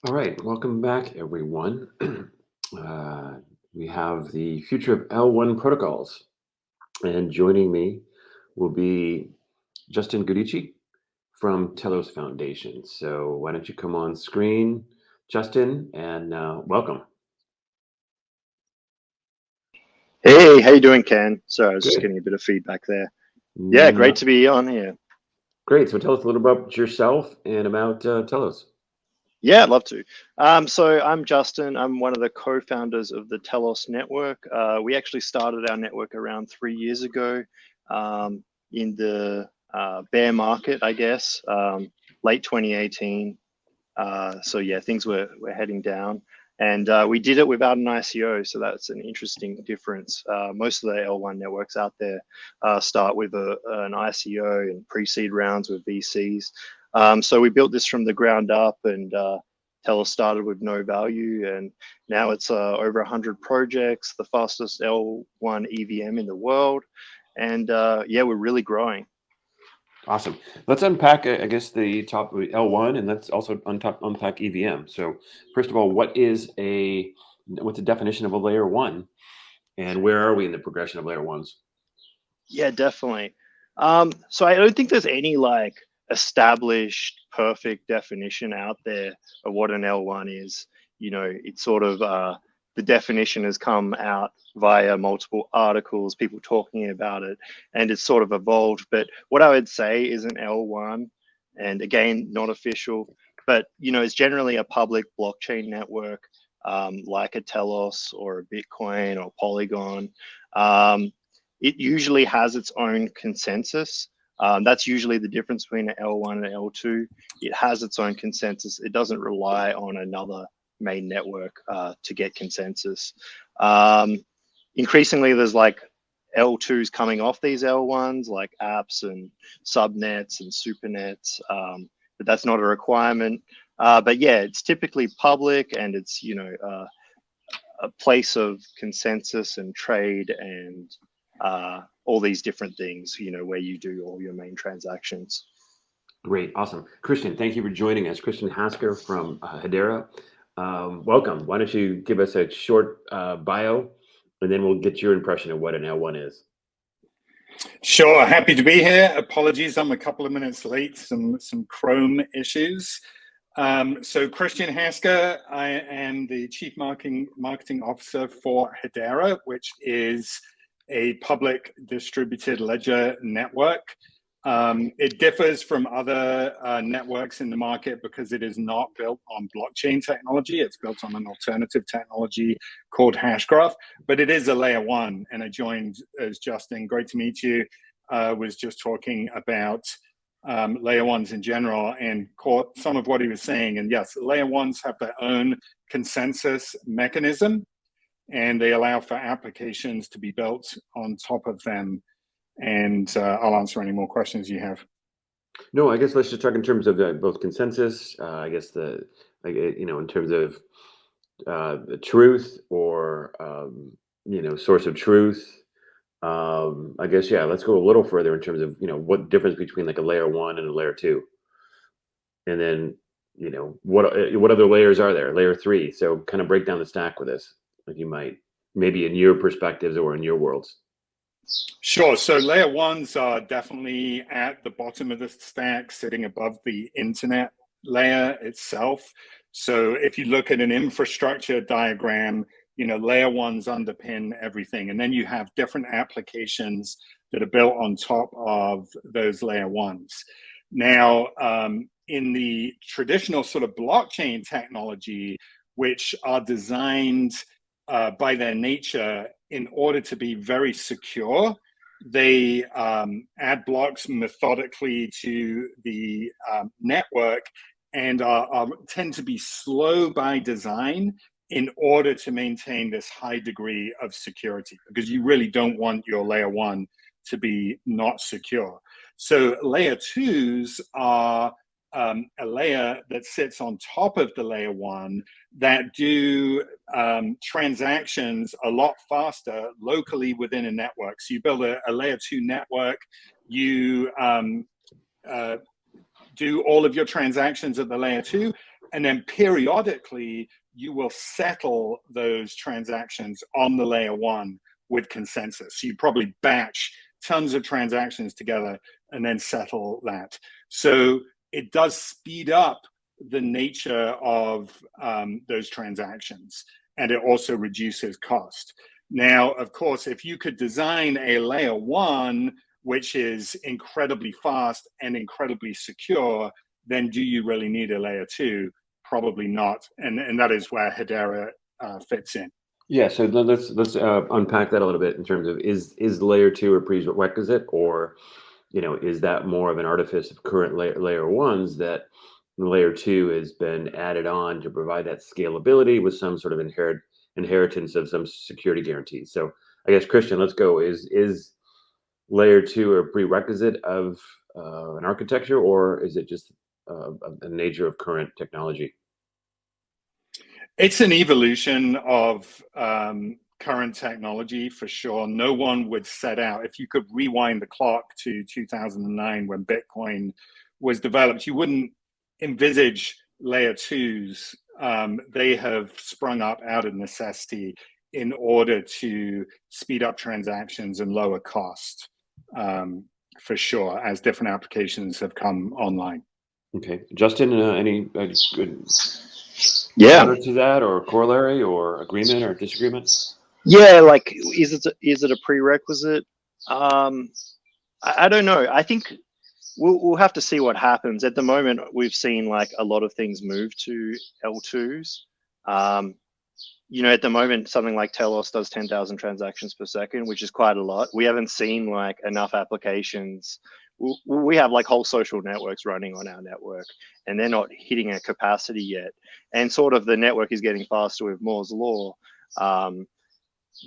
All right, welcome back, everyone. We have the future of L1 protocols, and joining me will be Justin Guidici from Telos Foundation. So why don't you come on screen, Justin, and welcome. Hey, how you doing, Ken? Sorry, I was just Good. getting a bit of feedback there. Yeah, great to be on here. Great. So tell us a little about yourself and about Telos. Yeah, I'd love to. So I'm Justin. I'm one of the co-founders of the Telos network. We actually started our network around 3 years ago in the bear market, I guess, late 2018. So yeah, things were heading down. And we did it without an ICO, so that's an interesting difference. Most of the L1 networks out there start with an ICO and pre-seed rounds with VCs. So we built this from the ground up, and Telos started with no value, and now it's over 100 projects, the fastest L1 EVM in the world, and yeah, we're really growing. Awesome. Let's unpack, I guess, the top of L1, and let's also unpack EVM. So first of all, what's the definition of a layer one, and where are we in the progression of layer ones? Yeah, definitely. So I don't think there's any like established perfect definition out there of what an L1 is. You know, it's sort of the definition has come out via multiple articles, people talking about it, and it's sort of evolved. But what I would say is an L1, and again, not official, but you know, it's generally a public blockchain network, like a Telos or a Bitcoin or Polygon. It usually has its own consensus. That's usually the difference between an L1 and an L2. It has its own consensus. It doesn't rely on another main network to get consensus. Increasingly, there's like L2s coming off these L1s, like apps and subnets and supernets, but that's not a requirement. But yeah, it's typically public, and it's, you know, a place of consensus and trade and all these different things, you know, where you do all your main transactions. Great, awesome. Christian, thank you for joining us. Christian Hasker from Hedera. Welcome. Why don't you give us a short bio, and then we'll get your impression of what an L1 is. Sure, happy to be here. Apologies, I'm a couple of minutes late, some Chrome issues. So Christian Hasker, I am the Chief Marketing Officer for Hedera, which is a public distributed ledger network. It differs from other networks in the market because it is not built on blockchain technology. It's built on an alternative technology called Hashgraph, but it is a layer one. And I joined as Justin. Great to meet you. Was just talking about layer ones in general and caught some of what he was saying. And yes, layer ones have their own consensus mechanism, and they allow for applications to be built on top of them. And I'll answer any more questions you have. No, I guess let's just talk in terms of both consensus. I guess in terms of the truth or source of truth. I guess let's go a little further in terms of what difference between like a layer one and a layer two, and then what other layers are there? Layer three. So kind of break down the stack with us, like you might maybe in your perspectives or in your worlds. Sure. So layer ones are definitely at the bottom of the stack, sitting above the internet layer itself. So if you look at an infrastructure diagram, layer ones underpin everything. And then you have different applications that are built on top of those layer ones. Now, in the traditional sort of blockchain technology, which are designed by their nature in order to be very secure, they add blocks methodically to the network and tend to be slow by design in order to maintain this high degree of security, because you really don't want your layer one to be not secure. So layer twos are a layer that sits on top of the layer one that do transactions a lot faster locally within a network. So you build a layer two network, you do all of your transactions at the layer two, And then periodically, you will settle those transactions on the layer one with consensus. So you probably batch tons of transactions together and then settle that. So it does speed up the nature of those transactions, and it also reduces cost. Now, of course, if you could design a layer one, which is incredibly fast and incredibly secure, then do you really need a layer two? Probably not. And that is where Hedera fits in. Yeah, so let's unpack that a little bit in terms of is layer two a prerequisite, or is that more of an artifice of current layer ones that layer two has been added on to provide that scalability with some sort of inheritance of some security guarantees? So I guess, Christian, let's go. Is layer two a prerequisite of an architecture, or is it just the nature of current technology? It's an evolution of current technology for sure. No one would set out, if you could rewind the clock to 2009 when Bitcoin was developed, you wouldn't envisage layer twos. They have sprung up out of necessity in order to speed up transactions and lower cost, for sure, as different applications have come online. Okay, Justin, any good Yeah. to that, or corollary, or agreement, or disagreement? Yeah, like is it a prerequisite? I don't know. I think we'll have to see what happens. At the moment, we've seen like a lot of things move to L2s. At the moment, something like Telos does 10,000 transactions per second, which is quite a lot. We haven't seen like enough applications. We have like whole social networks running on our network, and they're not hitting a capacity yet. And sort of the network is getting faster with Moore's law.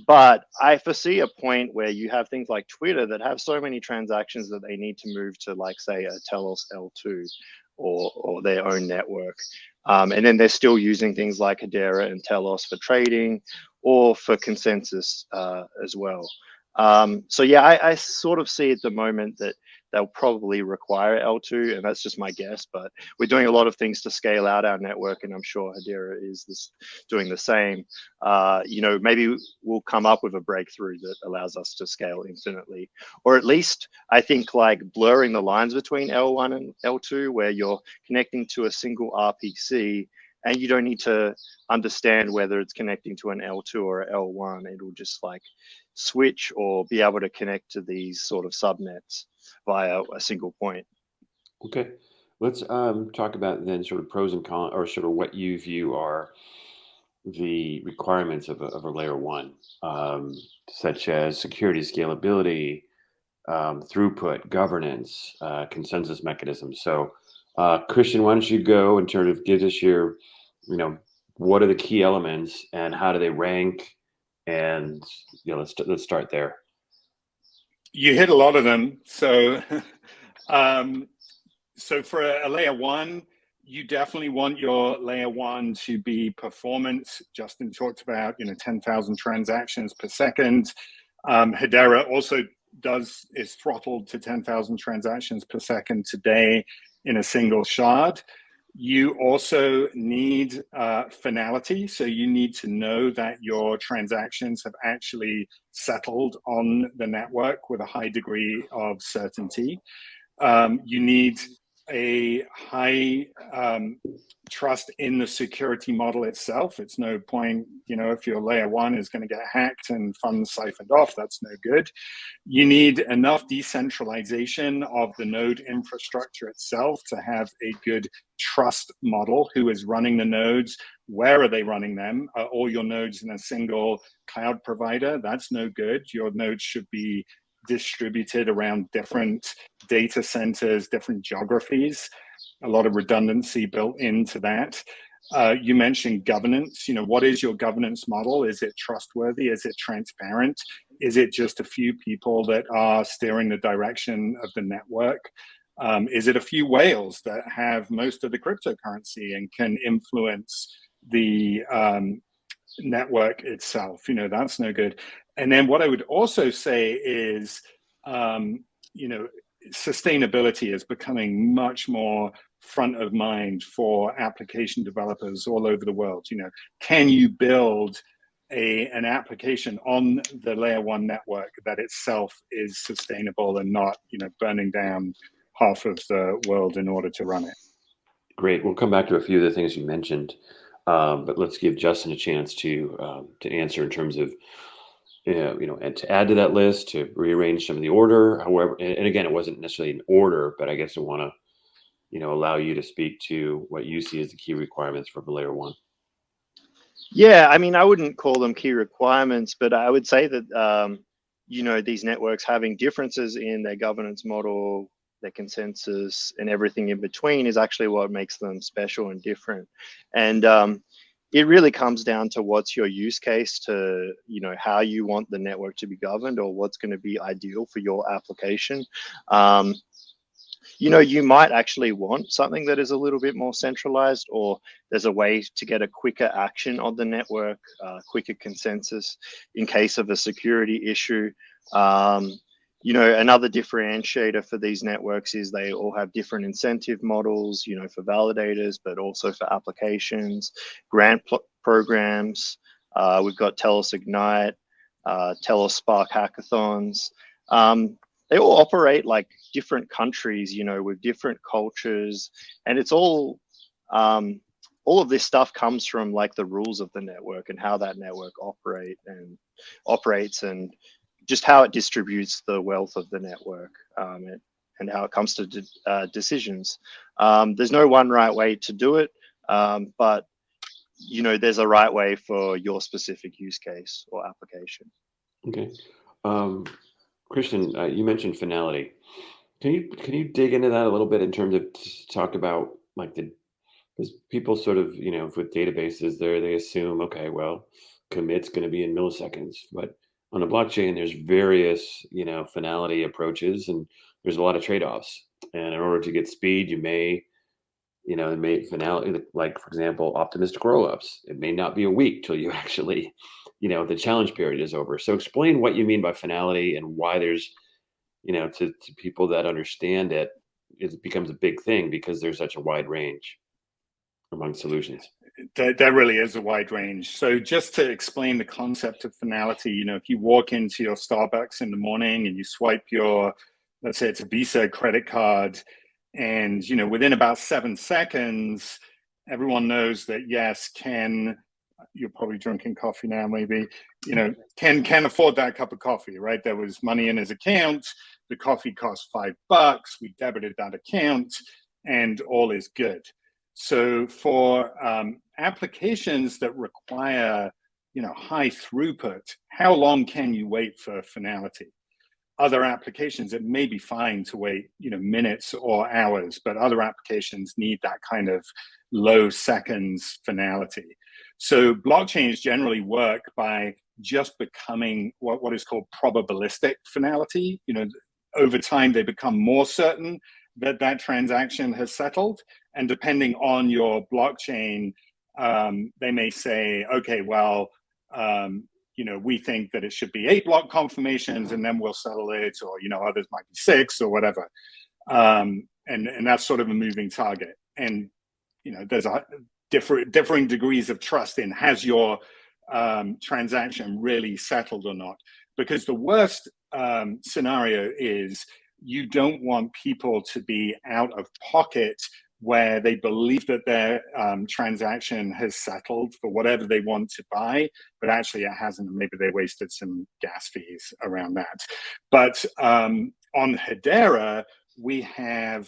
But I foresee a point where you have things like Twitter that have so many transactions that they need to move to, like, say, a Telos L2 or their own network. And then they're still using things like Hedera and Telos for trading or for consensus as well. So yeah, I sort of see at the moment that they'll probably require L2, and that's just my guess, but we're doing a lot of things to scale out our network, and I'm sure Hedera is doing the same. Maybe we'll come up with a breakthrough that allows us to scale infinitely, or at least I think like blurring the lines between L1 and L2, where you're connecting to a single RPC and you don't need to understand whether it's connecting to an L2 or an L1. It'll just like switch or be able to connect to these sort of subnets via a single point. Okay, let's talk about then sort of pros and cons, or sort of what you view are the requirements of a layer one, such as security, scalability, throughput, governance, consensus mechanisms. So, Christian, why don't you go and sort of give us your, what are the key elements and how do they rank? And let's start there. You hit a lot of them. So, so for a layer one, you definitely want your layer one to be performant. Justin talked about 10,000 transactions per second. Hedera also is throttled to 10,000 transactions per second today in a single shard. You also need finality. So you need to know that your transactions have actually settled on the network with a high degree of certainty. You need a high trust in the security model itself. It's no point, if your layer one is going to get hacked and funds siphoned off, that's no good. You need enough decentralization of the node infrastructure itself to have a good trust model. Who is running the nodes? Where are they running them? Are all your nodes in a single cloud provider? That's no good. Your nodes should be distributed around different data centers, different geographies, a lot of redundancy built into that. You mentioned governance. What is your governance model? Is it trustworthy? Is it transparent? Is it just a few people that are steering the direction of the network? Is it a few whales that have most of the cryptocurrency and can influence the network itself? That's no good. And then what I would also say is, sustainability is becoming much more front of mind for application developers all over the world. You know, can you build an application on the layer 1 network that itself is sustainable and not, you know, burning down half of the world in order to run it? Great. We'll come back to a few of the things you mentioned, but let's give Justin a chance to answer in terms of, and to add to that list, to rearrange some of the order. However, and again, it wasn't necessarily an order, but I guess I want to, allow you to speak to what you see as the key requirements for layer 1. Yeah, I mean, I wouldn't call them key requirements, but I would say that, these networks having differences in their governance model, their consensus, and everything in between is actually what makes them special and different. And it really comes down to what's your use case to, how you want the network to be governed, or what's going to be ideal for your application. You might actually want something that is a little bit more centralized, or there's a way to get a quicker action on the network, quicker consensus in case of a security issue. Another differentiator for these networks is they all have different incentive models, for validators, but also for applications, grant programs. We've got Telos Ignite, Telos Spark hackathons. They all operate like different countries, with different cultures, and it's all of this stuff comes from like the rules of the network and how that network operates and just how it distributes the wealth of the network, and how it comes to decisions. There's no one right way to do it, but there's a right way for your specific use case or application. Okay. Christian, you mentioned finality. Can you dig into that a little bit in terms of talk about like because people sort of, with databases they assume, okay, well, commit's going to be in milliseconds, but on a blockchain, there's various, finality approaches, and there's a lot of trade-offs. And in order to get speed, you may, finality, like for example, optimistic rollups. It may not be a week till you actually, the challenge period is over. So explain what you mean by finality and why there's, to people that understand it, it becomes a big thing because there's such a wide range among solutions. There really is a wide range. So just to explain the concept of finality, if you walk into your Starbucks in the morning and you swipe your, let's say it's a Visa credit card, and within about 7 seconds, everyone knows that yes, Ken, you're probably drinking coffee now, maybe, Ken can afford that cup of coffee, right? There was money in his account. The coffee cost $5. We debited that account, and all is good. So for applications that require, high throughput, how long can you wait for finality? Other applications, it may be fine to wait, minutes or hours, but other applications need that kind of low seconds finality. So blockchains generally work by just becoming what is called probabilistic finality. Over time, they become more certain that transaction has settled. And depending on your blockchain, they may say, okay, well, we think that it should be 8 block confirmations and then we'll settle it, or, others might be 6 or whatever. And that's sort of a moving target. And, there's a differing degrees of trust in, has your transaction really settled or not? Because the worst scenario is you don't want people to be out of pocket where they believe that their transaction has settled for whatever they want to buy, but actually it hasn't. Maybe they wasted some gas fees around that. But on Hedera, we have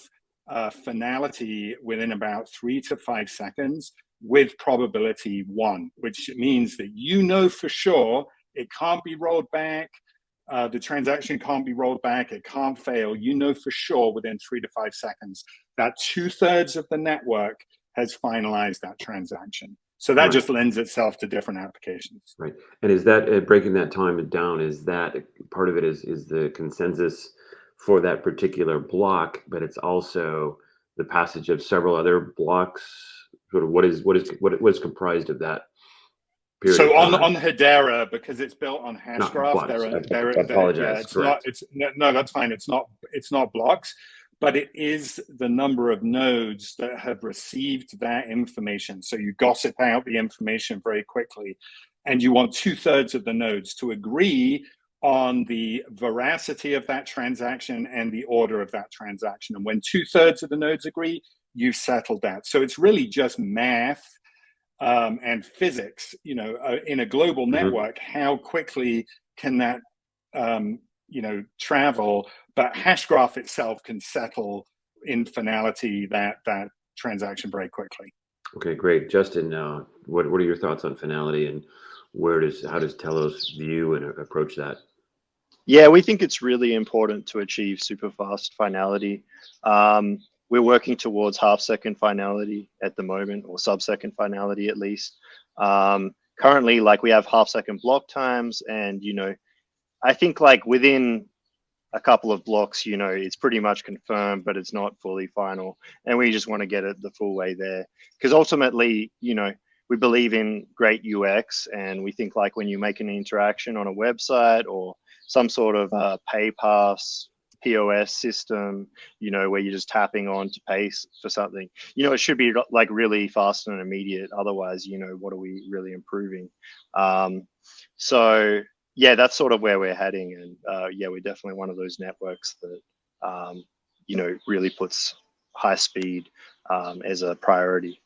finality within about 3 to 5 seconds with probability 1, which means that for sure it can't be rolled back. The transaction can't be rolled back. It can't fail. For sure within 3 to 5 seconds that 2/3 of the network has finalized that transaction. So that just lends itself to different applications. Right. And is that breaking that time down? Is that part of it is the consensus for that particular block, but it's also the passage of several other blocks? Sort of what is comprised of that? So on Hedera, because it's built on Hashgraph, I apologize. that's fine. It's not blocks, but it is the number of nodes that have received that information. So you gossip out the information very quickly, and you want 2/3 of the nodes to agree on the veracity of that transaction and the order of that transaction. And when 2/3 of the nodes agree, you've settled that. So it's really just math and physics, in a global network, how quickly can that, travel, but Hashgraph itself can settle in finality that transaction very quickly. Okay, great. Justin, what are your thoughts on finality, and how does Telos view and approach that? Yeah, we think it's really important to achieve super fast finality. We're working towards half-second finality at the moment, or sub-second finality at least. Currently, like, we have half-second block times, and I think like within a couple of blocks, it's pretty much confirmed, but it's not fully final. And we just want to get it the full way there. Because ultimately, we believe in great UX, and we think like when you make an interaction on a website or some sort of pay pass POS system, where you're just tapping on to pay for something, it should be like really fast and immediate. Otherwise, what are we really improving? So yeah, that's sort of where we're heading. And yeah, we're definitely one of those networks that, really puts high speed as a priority.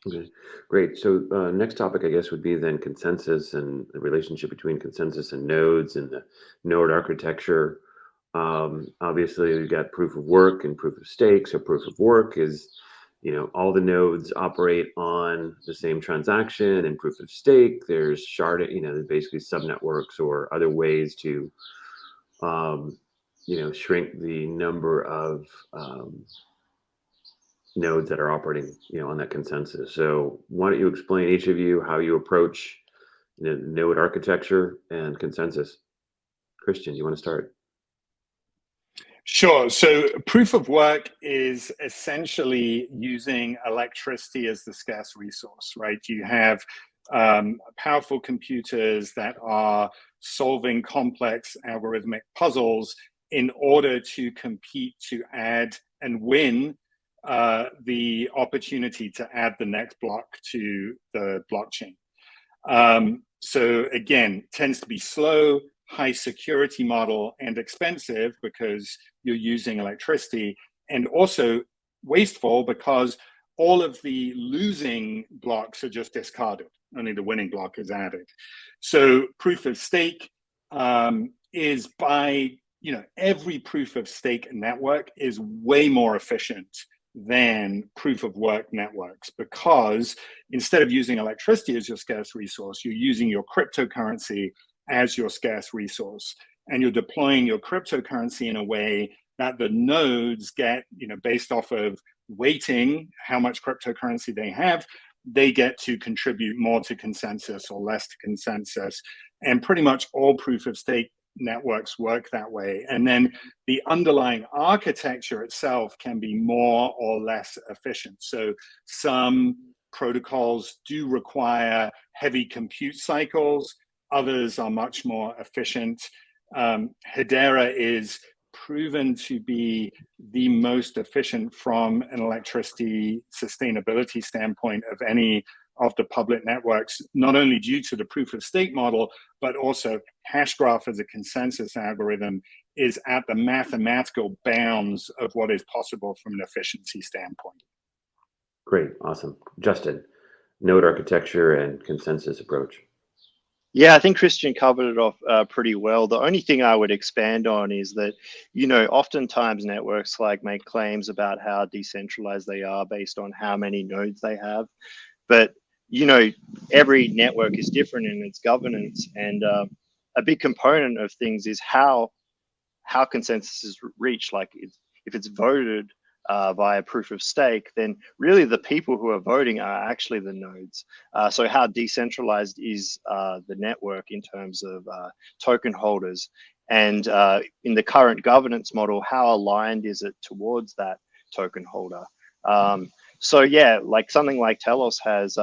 Okay, great. So next topic, I guess, would be then consensus and the relationship between consensus and nodes and the node architecture. Obviously, we've got proof of work and proof of stake. So proof of work is, all the nodes operate on the same transaction, and proof of stake, there's sharding, basically subnetworks or other ways to, shrink the number of nodes that are operating, on that consensus. So why don't you explain, each of you, how you approach node architecture and consensus? Christian, you want to start? Sure. So proof of work is essentially using electricity as the scarce resource, right? You have powerful computers that are solving complex algorithmic puzzles in order to compete to add and win the opportunity to add the next block to the blockchain. So again, tends to be slow, high security model, and expensive because you're using electricity, and also wasteful because all of the losing blocks are just discarded. Only the winning block is added. So proof of stake is by, every proof of stake network is way more efficient than proof of work networks, because instead of using electricity as your scarce resource, you're using your cryptocurrency as your scarce resource, and you're deploying your cryptocurrency in a way that the nodes get, based off of weighting how much cryptocurrency they have, they get to contribute more to consensus or less to consensus. And pretty much all proof of stake networks work that way. And then the underlying architecture itself can be more or less efficient. So some protocols do require heavy compute cycles. Others are much more efficient. Hedera is proven to be the most efficient from an electricity sustainability standpoint of any of the public networks, not only due to the proof of stake model, but also Hashgraph as a consensus algorithm is at the mathematical bounds of what is possible from an efficiency standpoint. Great, awesome. Justin, node architecture and consensus approach. Yeah, I think Christian covered it off pretty well. The only thing I would expand on is that, oftentimes networks make claims about how decentralized they are based on how many nodes they have. But, every network is different in its governance. And a big component of things is how consensus is reached. Like if it's voted via proof of stake, then really the people who are voting are actually the nodes. So how decentralized is the network in terms of token holders? And in the current governance model, how aligned is it towards that token holder? So yeah, something like Telos has,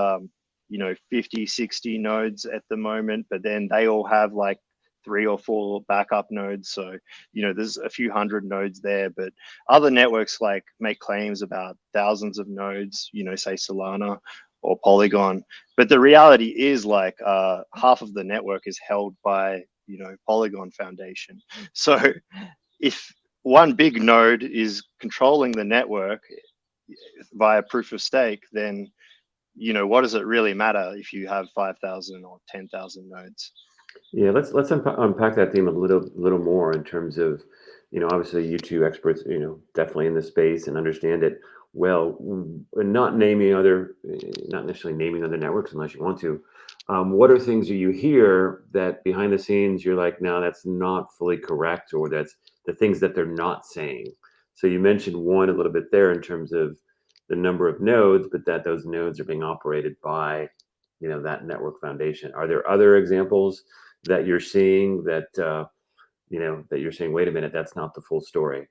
50, 60 nodes at the moment, but then they all have 3 or 4 backup nodes. So, you know, there's a few hundred nodes there, but other networks like make claims about thousands of nodes, you know, say Solana or Polygon. But the reality is like half of the network is held by, you know, Polygon Foundation. So if one big node is controlling the network via proof of stake, then, you know, what does it really matter if you have 5,000 or 10,000 nodes? Yeah, let's unpack that theme a little more in terms of, you know, obviously you two experts, you know, definitely in the space and understand it well, and not necessarily naming other networks unless you want to. What are things that you hear that behind the scenes you're like, no, that's not fully correct, or that's the things that they're not saying? So you mentioned one a little bit there in terms of the number of nodes, but that those nodes are being operated by, you know, that network foundation. Are there other examples that you're seeing that you know, that you're saying, wait a minute, that's not the full story?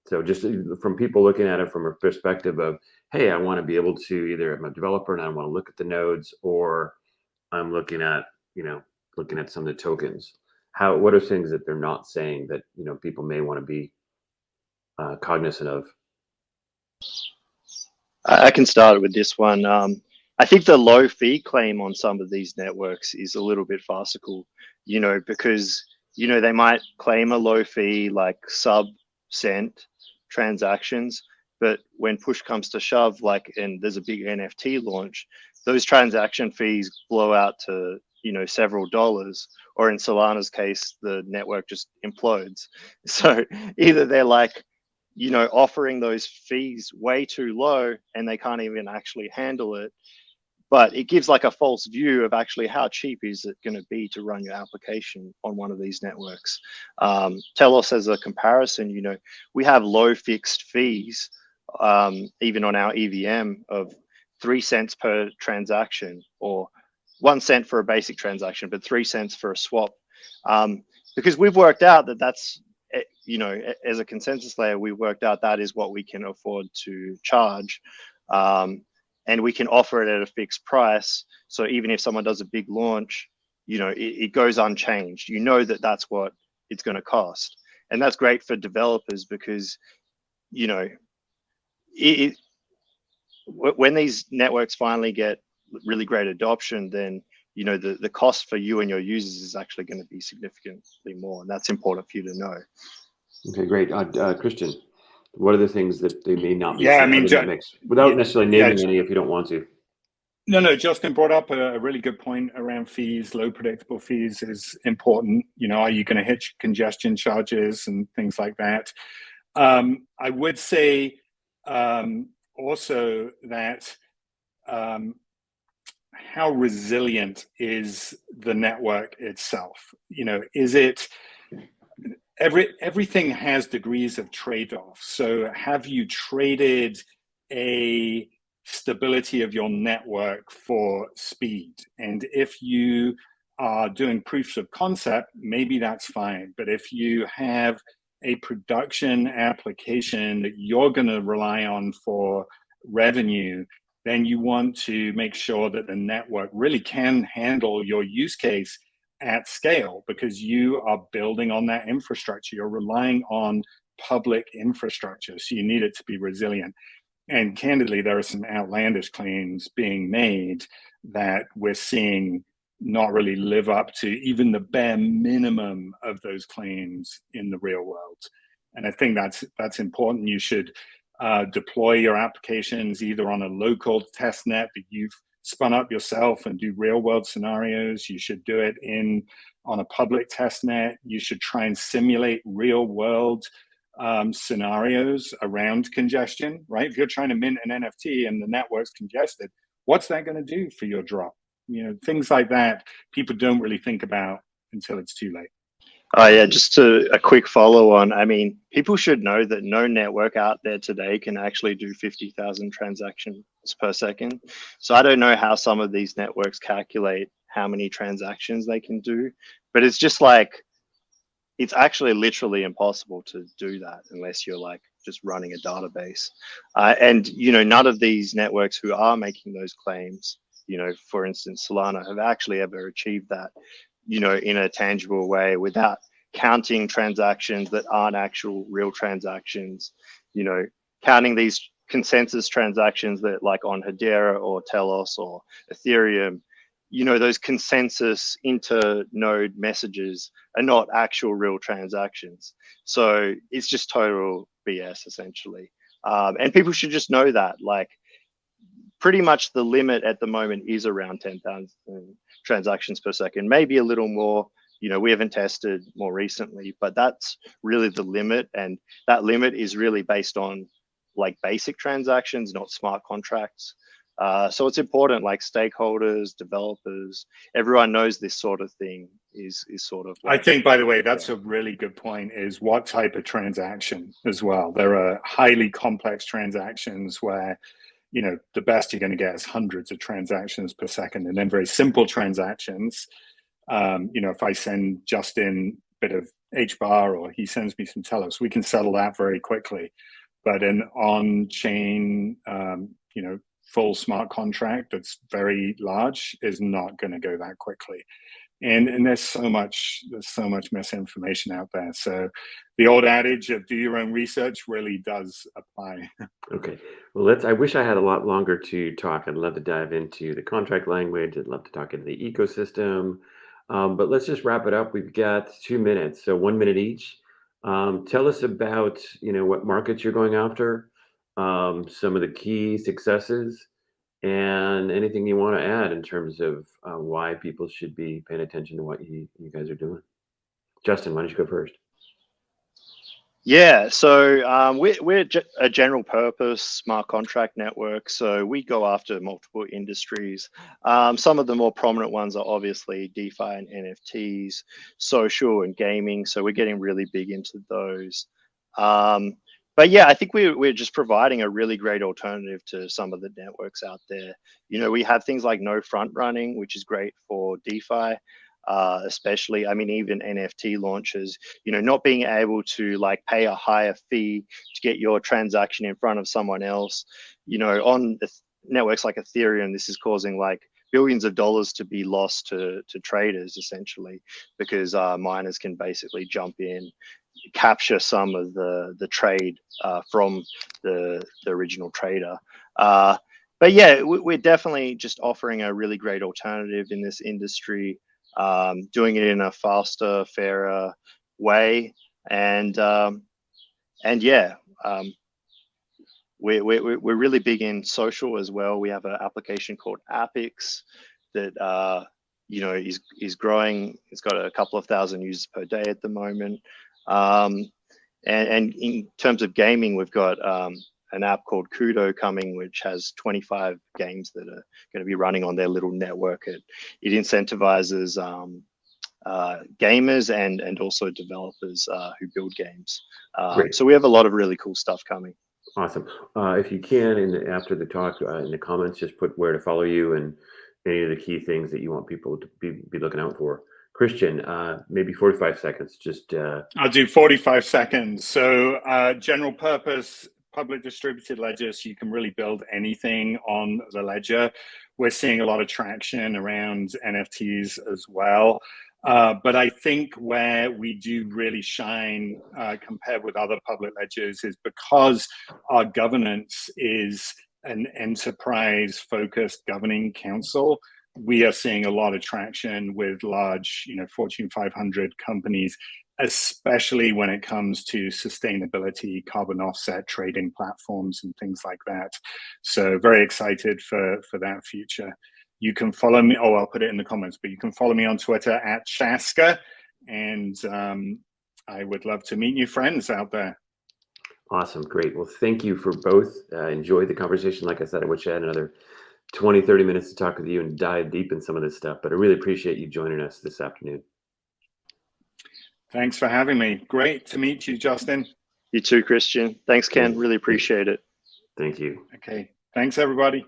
So just from people looking at it from a perspective of, hey, I want to be able to, either I'm a developer and I want to look at the nodes, or I'm looking at, you know, looking at some of the tokens. What are things that they're not saying that, you know, people may want to be cognizant of? I can start with this one. I think the low fee claim on some of these networks is a little bit farcical, you know, because, you know, they might claim a low fee like sub-cent transactions, but when push comes to shove, like, and there's a big NFT launch, those transaction fees blow out to, you know, several dollars, or in Solana's case, the network just implodes. So either they're like, you know, offering those fees way too low and they can't even actually handle it. But it gives like a false view of actually how cheap is it going to be to run your application on one of these networks. Telos, as a comparison, you know, we have low fixed fees, even on our EVM, of 3 cents per transaction, or 1 cent for a basic transaction, but 3 cents for a swap. Because we've worked out that that's, you know, as a consensus layer, we worked out that is what we can afford to charge. And we can offer it at a fixed price. So even if someone does a big launch, you know, it goes unchanged. You know that that's what it's going to cost. And that's great for developers because, you know, when these networks finally get really great adoption, then, you know, the cost for you and your users is actually going to be significantly more. And that's important for you to know. Okay, great. Christian, what are the things that they may not be Yeah, I saying mean, in that mix, without necessarily naming any if you don't want to? No, Justin brought up a really good point around fees. Low predictable fees is important. You know, are you going to hit congestion charges and things like that? I would say also that how resilient is the network itself? You know, is it everything has degrees of trade-off. So have you traded a stability of your network for speed? And if you are doing proofs of concept, maybe that's fine. But if you have a production application that you're going to rely on for revenue, then you want to make sure that the network really can handle your use case at scale, because you are building on that infrastructure. You're relying on public infrastructure, so you need it to be resilient. And candidly, there are some outlandish claims being made that we're seeing not really live up to even the bare minimum of those claims in the real world. And I think that's important. You should deploy your applications either on a local test net that you've spun up yourself and do real world scenarios. You should do it on a public test net. You should try and simulate real world scenarios around congestion, right? If you're trying to mint an NFT and the network's congested, what's that going to do for your drop? You know, things like that people don't really think about until it's too late. Oh yeah, just a quick follow on. I mean, people should know that no network out there today can actually do 50,000 transactions per second. So I don't know how some of these networks calculate how many transactions they can do, but it's just like, it's actually literally impossible to do that unless you're like just running a database. And, you know, none of these networks who are making those claims, you know, for instance, Solana, have actually ever achieved that. you know, in a tangible way without counting transactions that aren't actual real transactions, you know, counting these consensus transactions that like on Hedera or Telos or Ethereum, you know, those consensus inter-node messages are not actual real transactions. So it's just total BS essentially. And people should just know that, like, pretty much the limit at the moment is around 10,000 transactions per second, maybe a little more. You know, we haven't tested more recently, but that's really the limit. And that limit is really based on like basic transactions, not smart contracts. So it's important, like stakeholders, developers, everyone knows this sort of thing is sort of. I think, by the way, that's a really good point, is what type of transaction as well. There are highly complex transactions where, you know, the best you're going to get is hundreds of transactions per second, and then very simple transactions. You know, if I send Justin a bit of HBAR or he sends me some Telos, we can settle that very quickly. But an on-chain, you know, full smart contract that's very large is not going to go that quickly. And there's so much misinformation out there. So the old adage of do your own research really does apply. Okay. Well, I wish I had a lot longer to talk. I'd love to dive into the contract language. I'd love to talk into the ecosystem. But let's just wrap it up. We've got 2 minutes, so 1 minute each. Tell us about, you know, what markets you're going after, some of the key successes, and anything you want to add in terms of why people should be paying attention to what you guys are doing. Justin, why don't you go first? Yeah, so we're a general purpose smart contract network. So we go after multiple industries. Some of the more prominent ones are obviously DeFi and NFTs, social and gaming. So we're getting really big into those. But yeah, I think we're just providing a really great alternative to some of the networks out there. You know, we have things like no front running, which is great for DeFi. Especially, I mean, even NFT launches, you know, not being able to like pay a higher fee to get your transaction in front of someone else, you know, on networks like Ethereum, this is causing like billions of dollars to be lost to traders essentially, because miners can basically jump in, capture some of the trade from the original trader. But yeah, we're definitely just offering a really great alternative in this industry. Doing it in a faster, fairer way, and yeah, we're really big in social as well. We have an application called Apix that you know is growing. It's got a couple of thousand users per day at the moment. And in terms of gaming, we've got an app called Kudo coming, which has 25 games that are going to be running on their little network. It incentivizes gamers and also developers who build games. So we have a lot of really cool stuff coming. Awesome. If you can, after the talk, in the comments, just put where to follow you and any of the key things that you want people to be looking out for. Christian, maybe 45 seconds. Just I'll do 45 seconds. So general purpose public distributed ledgers, you can really build anything on the ledger. We're seeing a lot of traction around NFTs as well. But I think where we do really shine compared with other public ledgers is because our governance is an enterprise-focused governing council. We are seeing a lot of traction with large, you know, Fortune 500 companies, especially when it comes to sustainability, carbon offset trading platforms and things like that. So very excited for that future. You can follow me, I'll put it in the comments, but you can follow me on Twitter at Hasker, and I would love to meet new friends out there. Awesome. Great. Well, thank you for both. Enjoyed the conversation. Like I said, I wish I had another 20, 30 minutes to talk with you and dive deep in some of this stuff, but I really appreciate you joining us this afternoon. Thanks for having me. Great to meet you, Justin. You too, Christian. Thanks, Ken. Really appreciate it. Thank you. Okay. Thanks, everybody.